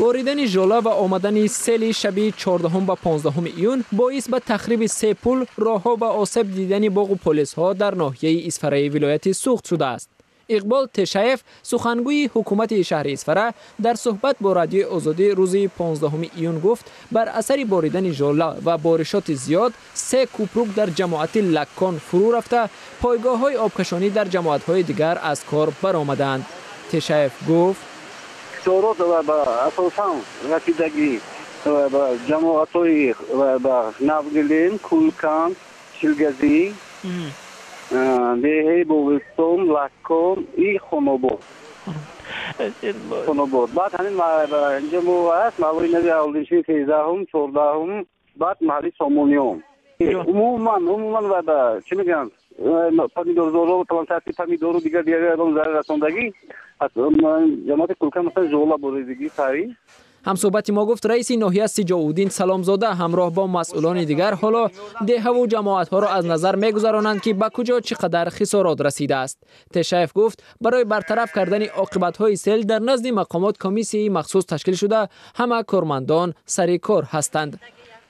باریدن ژولا و آمدن سیل شب 14 و 15 ایون باعث به تخریب 3 پل، راهها و آسیب دیدن باغ و پلیس‌ها در ناحیه اسفره ولایت سوخت شده است. اقبال تشایف سخنگوی حکومت شهر اسفره در صحبت با رادیو آزادی روز 15 ایون گفت بر اثر باریدن ژولا و بارشات زیاد 3 کوپروک در جماعت لکان فرو رفته، پایگاه‌های آبکشانی در جماعت‌های دیگر از کار برآمدند. تشایف گفت خسارات و با اساساً رسیدگی و با جماعت‌های و با ناوگلین، کولکان، شلگزی، دهه بوستون، لکان، ای خانوباد. بعد همین اینجا مو است مالوی نوی اولینشی 13 14 بعد محلی سامونیوم. عموما و با چی میگن پامیدور زورو پلانتاسی پامیدورو دیگر ادام ضرر رساندگی از جماعت کولکان مثلا ژولا بریدگی سری. هم صحبت ما گفت رئیس ناحیه سجاودین سلامزاده همراه با مسئولان دیگر حالا ده و جماعت ها را از نظر میگذرانند که به کجا چقدر خسارات رسیده است. تشایف گفت برای برطرف کردن عاقبت های سیل در نزد مقامات کمیسیون مخصوص تشکیل شده، همه کارمندان سر کار هستند.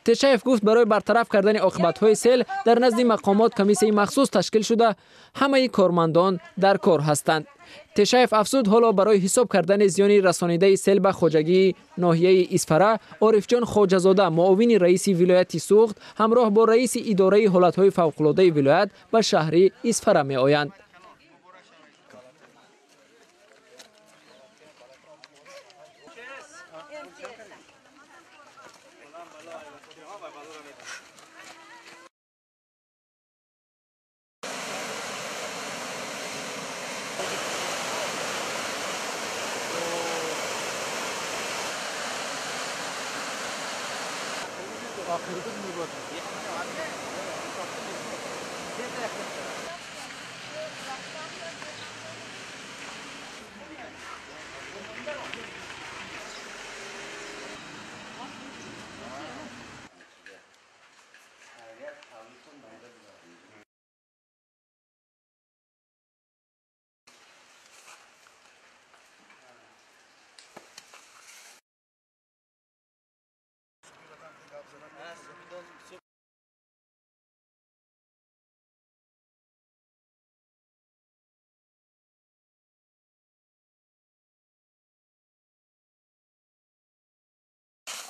تشایف گفت برای برطرف کردن عاقبت‌های سیل در نزد مقامات کمیسیون مخصوص تشکیل شده، همه کارمندان در کار هستند. تشایف افزود حالا برای حساب کردن زیان رسانیده سیل به خواجگی ناحیه اسفره، عارف جان خواجه‌زاده معاون رئیس ولایت سوخت همراه با رئیس اداره حالت‌های فوق‌العاده ولایت به شهر اسفره می‌آیند.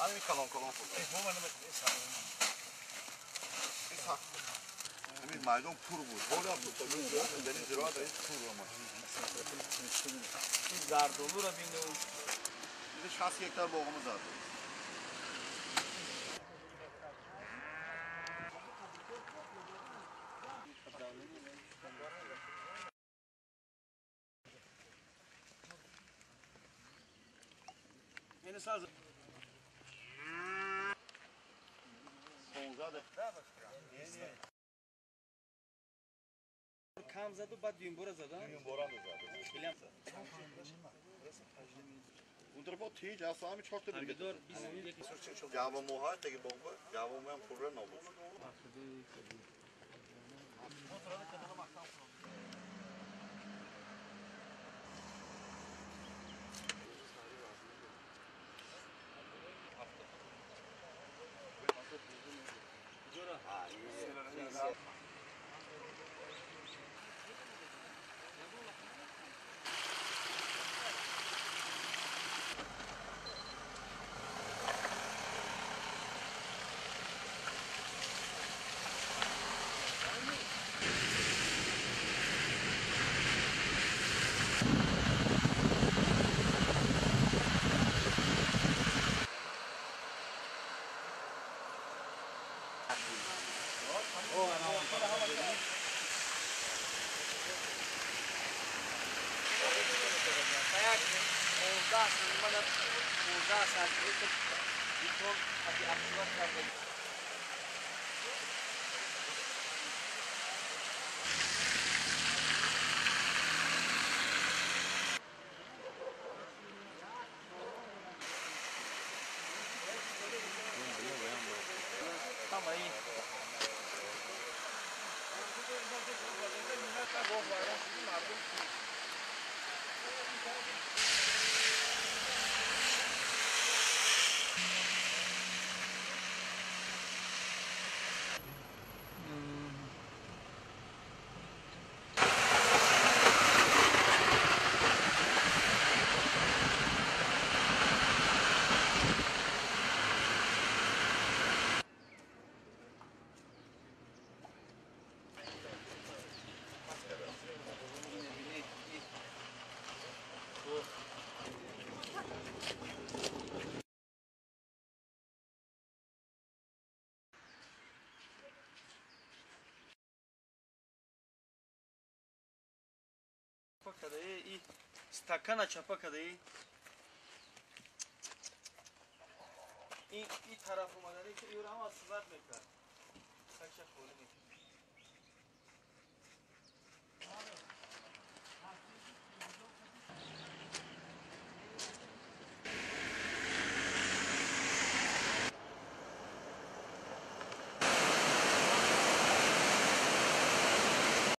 همین کلان همین مردم پور بود حالا بود در این زراعت این پور آمد این زردالو را بینیم این 60 هکتار باغم زردالو این ساز کم زد و بعد دیم بورا زدن دیم بورا زد اون طرف تیج اصلا همین 4 تا دیگه دور 21 جواب موها دیگه بابا جواب من پور نبود کده ای استکان چپا کده این طرف اومدنی که ایران ها سوزد میکرد سکش خولی میکرد